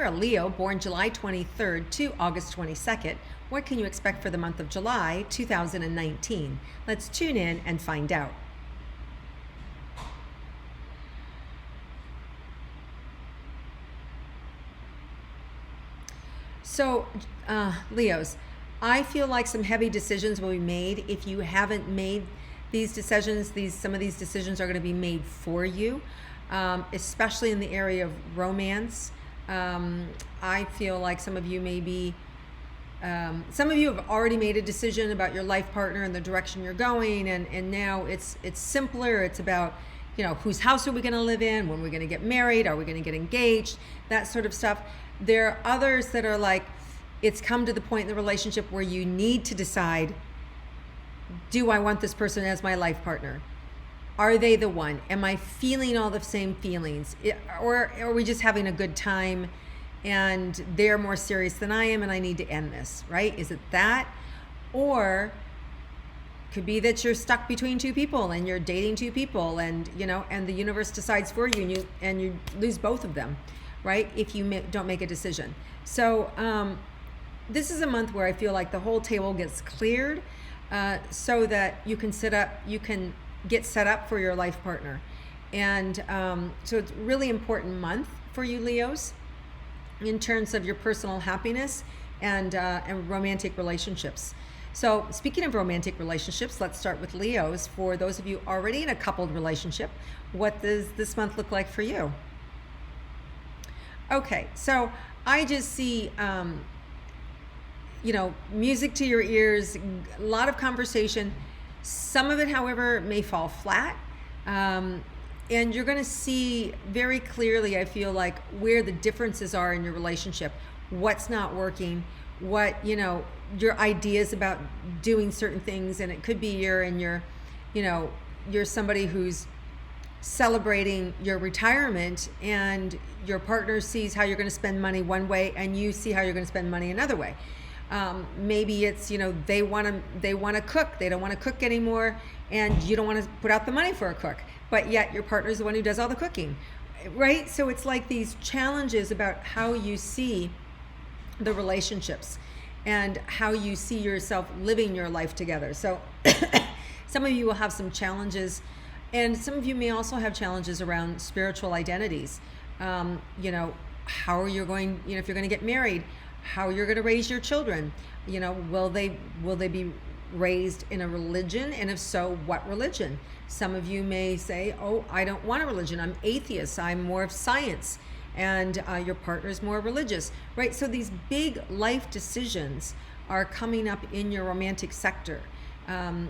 you're a Leo born July 23rd to August 22nd, what can you expect for the month of July 2019? Let's tune in and find out. So, Leos, I feel like some heavy decisions will be made. If you haven't made these decisions, some of these decisions are going to be made for you, especially in the area of romance. I feel like some of you have already made a decision about your life partner and the direction you're going, and now it's simpler. It's about, whose house are we going to live in, when we're going to get married, are we going to get engaged, that sort of stuff. There are others that are like, it's come to the point in the relationship where you need to decide, do I want this person as my life partner? Are they the one? Am I feeling all the same feelings? Or are we just having a good time and they're more serious than I am and I need to end this, right? Is it that? Or could be that you're stuck between two people and you're dating two people, and and the universe decides for you, and you lose both of them, right? If you don't make a decision. So this is a month where I feel like the whole table gets cleared, so that you can get set up for your life partner. And so it's a really important month for you Leos in terms of your personal happiness and romantic relationships. So speaking of romantic relationships, let's start with Leos. For those of you already in a coupled relationship, what does this month look like for you? Okay, so I just see, music to your ears, a lot of conversation. Some of it, however, may fall flat. And you're going to see very clearly, I feel like, where the differences are in your relationship, what's not working, what, your ideas about doing certain things. And it could be you're somebody who's celebrating your retirement, and your partner sees how you're going to spend money one way and you see how you're going to spend money another way. Maybe it's, they want to cook, they don't want to cook anymore, and you don't want to put out the money for a cook, but yet your partner's the one who does all the cooking, right? So it's like these challenges about how you see the relationships and how you see yourself living your life together. So some of you will have some challenges, and some of you may also have challenges around spiritual identities. How are you going, if you're going to get married, how you're going to raise your children. Will they be raised in a religion? And if so, what religion? Some of you may say, oh, I don't want a religion. I'm atheist. I'm more of science. And your partner's more religious, right? So these big life decisions are coming up in your romantic sector. And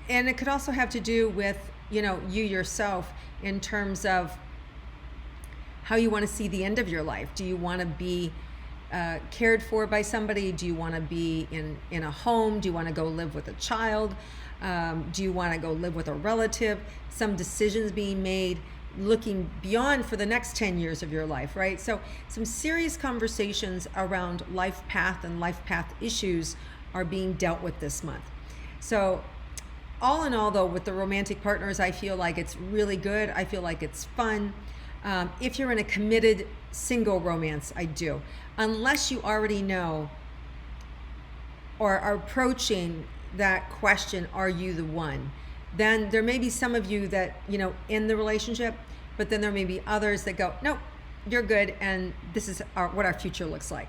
it could also have to do with, you yourself, in terms of how you want to see the end of your life. Do you want to be cared for by somebody? Do you want to be in a home? Do you want to go live with a child? Do you want to go live with a relative? Some decisions being made looking beyond for the next 10 years of your life, right? So some serious conversations around life path and life path issues are being dealt with this month. So all in all, though, with the romantic partners, I feel like it's really good. I feel like it's fun. If you're in a committed single romance, I do. Unless you already know or are approaching that question, are you the one? Then there may be some of you that, in the relationship, but then there may be others that go, nope, you're good, and this is what our future looks like.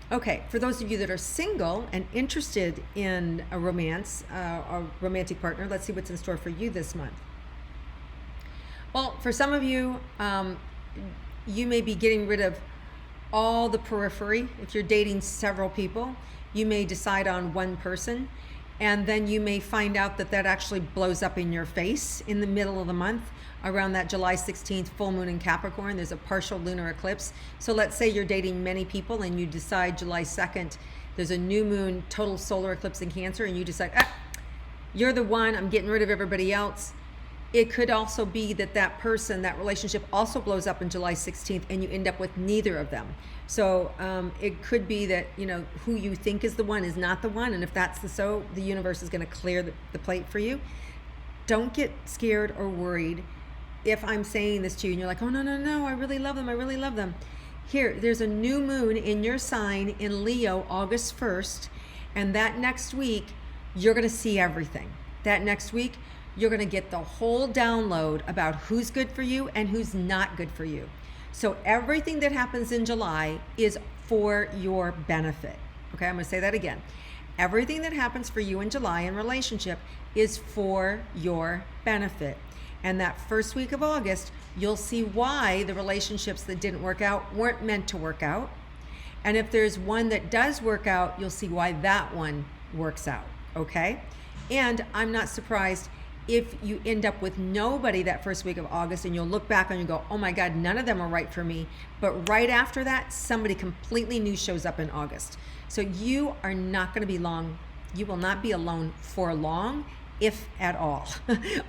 Okay, for those of you that are single and interested in a romance, a romantic partner, let's see what's in store for you this month. Well, for some of you, you may be getting rid of all the periphery. If you're dating several people, you may decide on one person, and then you may find out that actually blows up in your face in the middle of the month. Around that July 16th full moon in Capricorn, there's a partial lunar eclipse. So let's say you're dating many people and you decide July 2nd, there's a new moon total solar eclipse in Cancer, and you decide, you're the one, I'm getting rid of everybody else. It could also be that person, that relationship also blows up on July 16th and you end up with neither of them. So it could be that, who you think is the one is not the one. And if that's the universe is going to clear the plate for you. Don't get scared or worried if I'm saying this to you and you're like, oh, no, I really love them. Here, there's a new moon in your sign in Leo August 1st, and that next week, you're going to see everything. That next week, you're going to get the whole download about who's good for you and who's not good for you. So everything that happens in July is for your benefit. Okay, I'm going to say that again. Everything that happens for you in July in relationship is for your benefit. And that first week of August, you'll see why the relationships that didn't work out weren't meant to work out. And if there's one that does work out, you'll see why that one works out, okay? And I'm not surprised if you end up with nobody that first week of August and you'll look back and you go, oh my God, none of them are right for me. But right after that, somebody completely new shows up in August. So you are not going to be long. You will not be alone for long, if at all.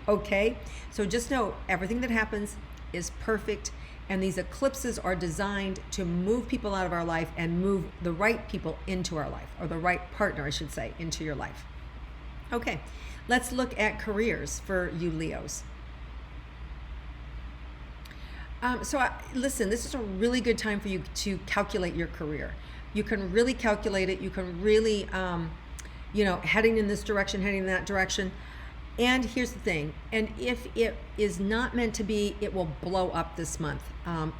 Okay? So just know everything that happens is perfect, and these eclipses are designed to move people out of our life and move the right people into our life, or the right partner, I should say, into your life. Okay, let's look at careers for you Leos. Listen, this is a really good time for you to calculate your career. You can really calculate it. You can really, heading in this direction, heading in that direction. And here's the thing, and if it is not meant to be, it will blow up this month.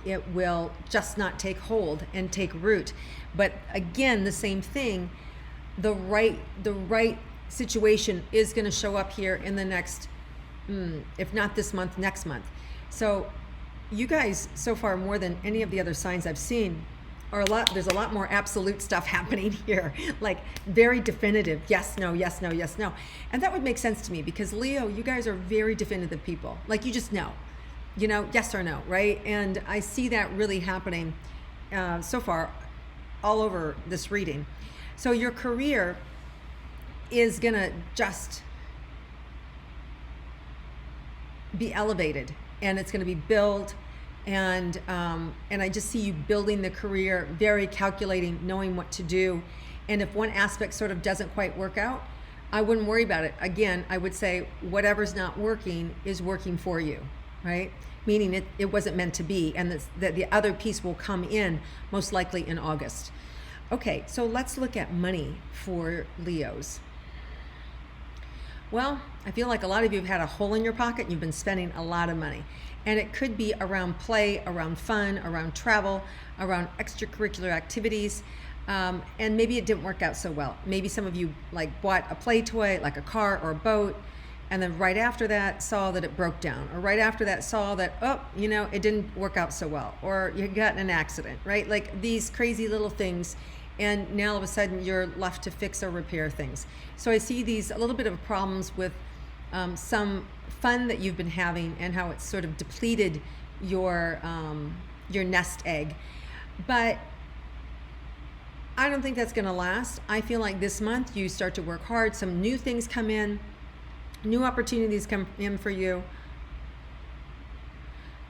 It will just not take hold and take root. But again, the same thing, the right situation is going to show up here in the next, if not this month, next month. So you guys, so far, more than any of the other signs I've seen, there's a lot more absolute stuff happening here, like very definitive, yes, no, yes, no, yes, no. And that would make sense to me because Leo, you guys are very definitive people. Like you just know, yes or no, right? And I see that really happening so far all over this reading. So your career is gonna just be elevated, and it's gonna be built. And I just see you building the career, very calculating, knowing what to do. And if one aspect sort of doesn't quite work out, I wouldn't worry about it. Again, I would say whatever's not working is working for you, right? Meaning it wasn't meant to be, and that the other piece will come in most likely in August. Okay, so let's look at money for Leos. Well, I feel like a lot of you have had a hole in your pocket and you've been spending a lot of money. And it could be around play, around fun, around travel, around extracurricular activities. And maybe it didn't work out so well. Maybe some of you bought a play toy, like a car or a boat, and then right after that saw that it broke down. Or right after that saw that, it didn't work out so well. Or you got in an accident, right? Like these crazy little things. And now all of a sudden you're left to fix or repair things. So I see a little bit of problems with some fun that you've been having and how it's sort of depleted your nest egg. But I don't think that's going to last. I feel like this month you start to work hard. Some new things come in, new opportunities come in for you.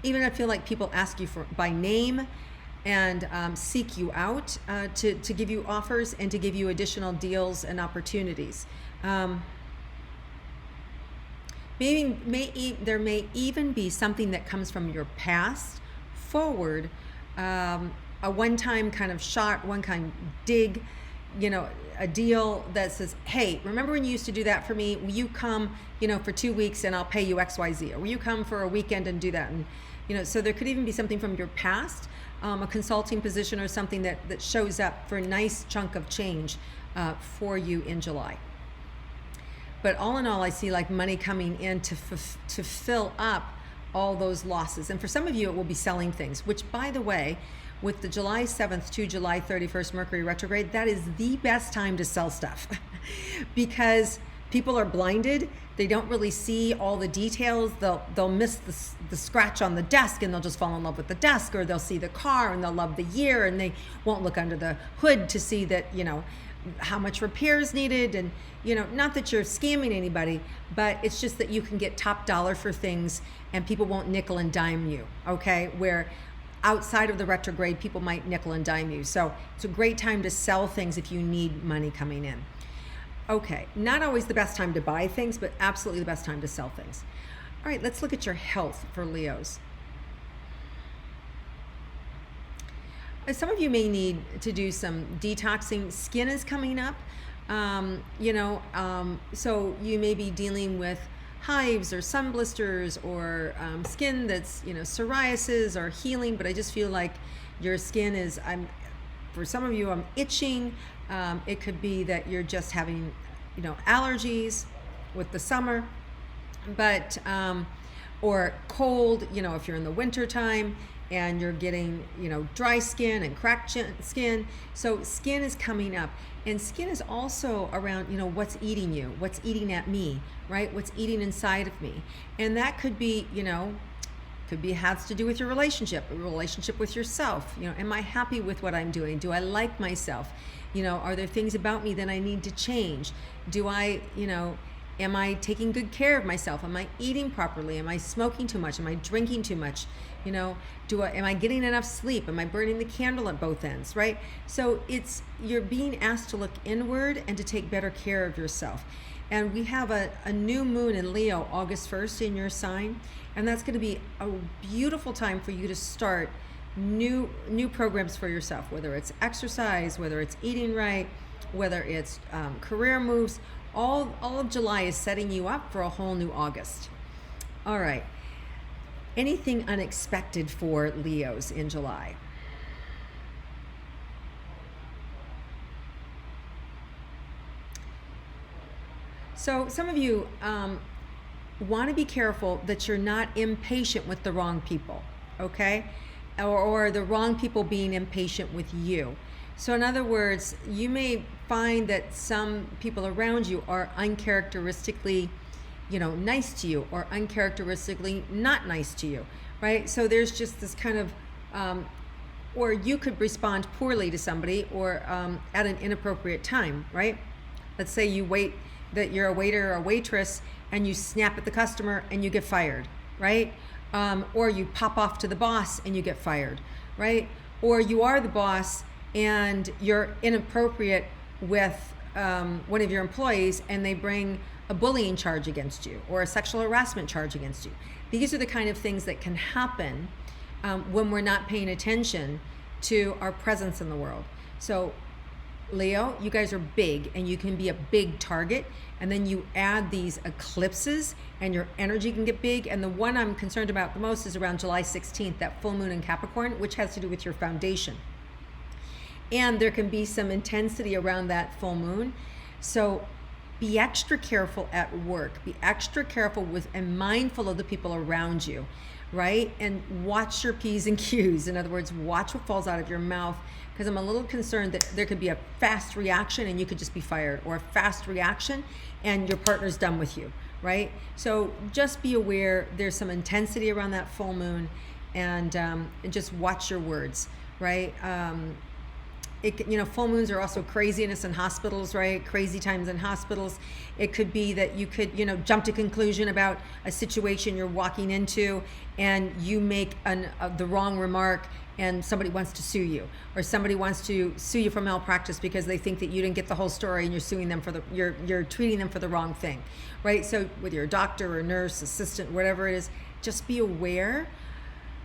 Even I feel like people ask you by name and seek you out to give you offers and to give you additional deals and opportunities. There may even be something that comes from your past forward, a one-time kind of shot, one-time dig, a deal that says, hey, remember when you used to do that for me? Will you come, for 2 weeks and I'll pay you XYZ? Or will you come for a weekend and do that? And, so there could even be something from your past, a consulting position or something that shows up for a nice chunk of change for you in July. But all in all, I see like money coming in to fill up all those losses. And for some of you, it will be selling things, which, by the way, with the July 7th to July 31st Mercury retrograde, that is the best time to sell stuff because people are blinded. They don't really see all the details. They'll miss the scratch on the desk and they'll just fall in love with the desk, or they'll see the car and they'll love the year and they won't look under the hood to see that, how much repair is needed. And, not that you're scamming anybody, but it's just that you can get top dollar for things and people won't nickel and dime you, okay? Where outside of the retrograde, people might nickel and dime you. So it's a great time to sell things if you need money coming in. Okay, not always the best time to buy things, but absolutely the best time to sell things. All right, let's look at your health for Leos. Some of you may need to do some detoxing. Skin is coming up, so you may be dealing with hives or sun blisters or skin that's, psoriasis or healing, but I just feel like your skin is, for some of you, I'm itching. It could be that you're just having, allergies with the summer, but, or cold, if you're in the winter time and you're getting, dry skin and cracked skin. So skin is coming up, and skin is also around, what's eating you, what's eating at me, right? What's eating inside of me. And that could be, has to do with your relationship with yourself. Am I happy with what I'm doing? Do I like myself? Are there things about me that I need to change? Do I, am I taking good care of myself? Am I eating properly? Am I smoking too much? Am I drinking too much? Am I getting enough sleep? Am I burning the candle at both ends, right? So you're being asked to look inward and to take better care of yourself. And we have a new moon in Leo, August 1st in your sign. And that's going to be a beautiful time for you to start new programs for yourself, whether it's exercise, whether it's eating right, whether it's career moves. All of July is setting you up for a whole new August. All right. Anything unexpected for Leos in July? So some of you want to be careful that you're not impatient with the wrong people, okay? Or the wrong people being impatient with you. So in other words, you may find that some people around you are uncharacteristically, nice to you, or uncharacteristically not nice to you, right? So there's just this kind of, or you could respond poorly to somebody, or at an inappropriate time, right? Let's say that you're a waiter or a waitress and you snap at the customer and you get fired, right? Or you pop off to the boss and you get fired, right? Or you are the boss and you're inappropriate with one of your employees and they bring a bullying charge against you or a sexual harassment charge against you. These are the kind of things that can happen when we're not paying attention to our presence in the world. So Leo, you guys are big and you can be a big target, and then you add these eclipses and your energy can get big. And the one I'm concerned about the most is around July 16th, that full moon in Capricorn, which has to do with your foundation. And there can be some intensity around that full moon. So be extra careful at work. Be extra careful with and mindful of the people around you, right? And watch your P's and Q's. In other words, watch what falls out of your mouth, because I'm a little concerned that there could be a fast reaction and you could just be fired, or a fast reaction and your partner's done with you, right? So just be aware there's some intensity around that full moon, and just watch your words, right? Full moons are also craziness in hospitals, right? Crazy times in hospitals. It could be that you could, jump to conclusion about a situation you're walking into, and you make the wrong remark, and somebody wants to sue you, or somebody wants to sue you for malpractice because they think that you didn't get the whole story, and you're suing them you're treating them for the wrong thing, right? So whether you're a doctor or nurse, assistant, whatever it is, just be aware.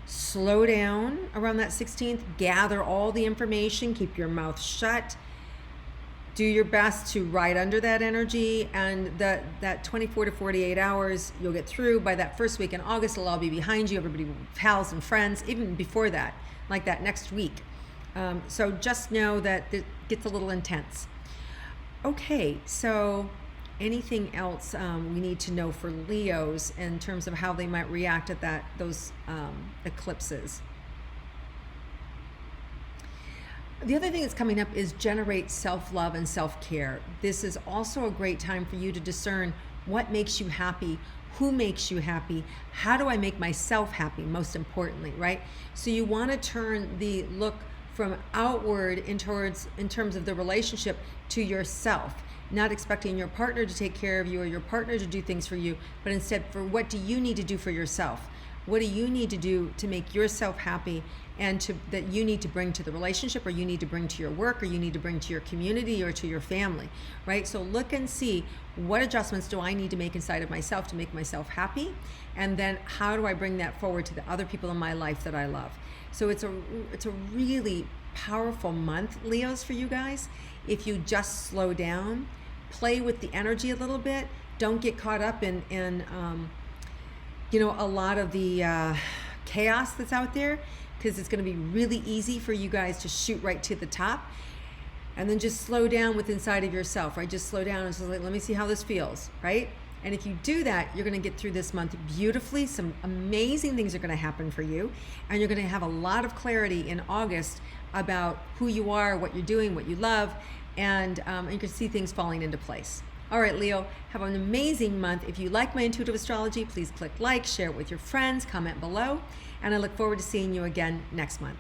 Slow down around that 16th, gather all the information, keep your mouth shut, do your best to ride under that energy, and that 24 to 48 hours you'll get through. By that first week in August, it'll all be behind you. Everybody will be pals and friends, even before that, like that next week. So just know that it gets a little intense. Okay, so anything else we need to know for Leos in terms of how they might react at those eclipses? The other thing that's coming up is generate self-love and self-care. This is also a great time for you to discern what makes you happy, who makes you happy, how do I make myself happy, most importantly, right? So you want to turn the look from outward in terms of the relationship to yourself. Not expecting your partner to take care of you or your partner to do things for you, but instead for what do you need to do for yourself? What do you need to do to make yourself happy, and that you need to bring to the relationship, or you need to bring to your work, or you need to bring to your community or to your family, right? So look and see, what adjustments do I need to make inside of myself to make myself happy? And then how do I bring that forward to the other people in my life that I love? So it's a really powerful month, Leos, for you guys, if you just slow down, play with the energy a little bit. Don't get caught up in a lot of the chaos that's out there, because it's going to be really easy for you guys to shoot right to the top. And then just slow down with inside of yourself, right? Just slow down and just like, let me see how this feels, right? And if you do that, you're going to get through this month beautifully. Some amazing things are going to happen for you. And you're going to have a lot of clarity in August about who you are, what you're doing, what you love, and you can see things falling into place. All right, Leo, have an amazing month. If you like my intuitive astrology, please click like, share it with your friends, comment below, and I look forward to seeing you again next month.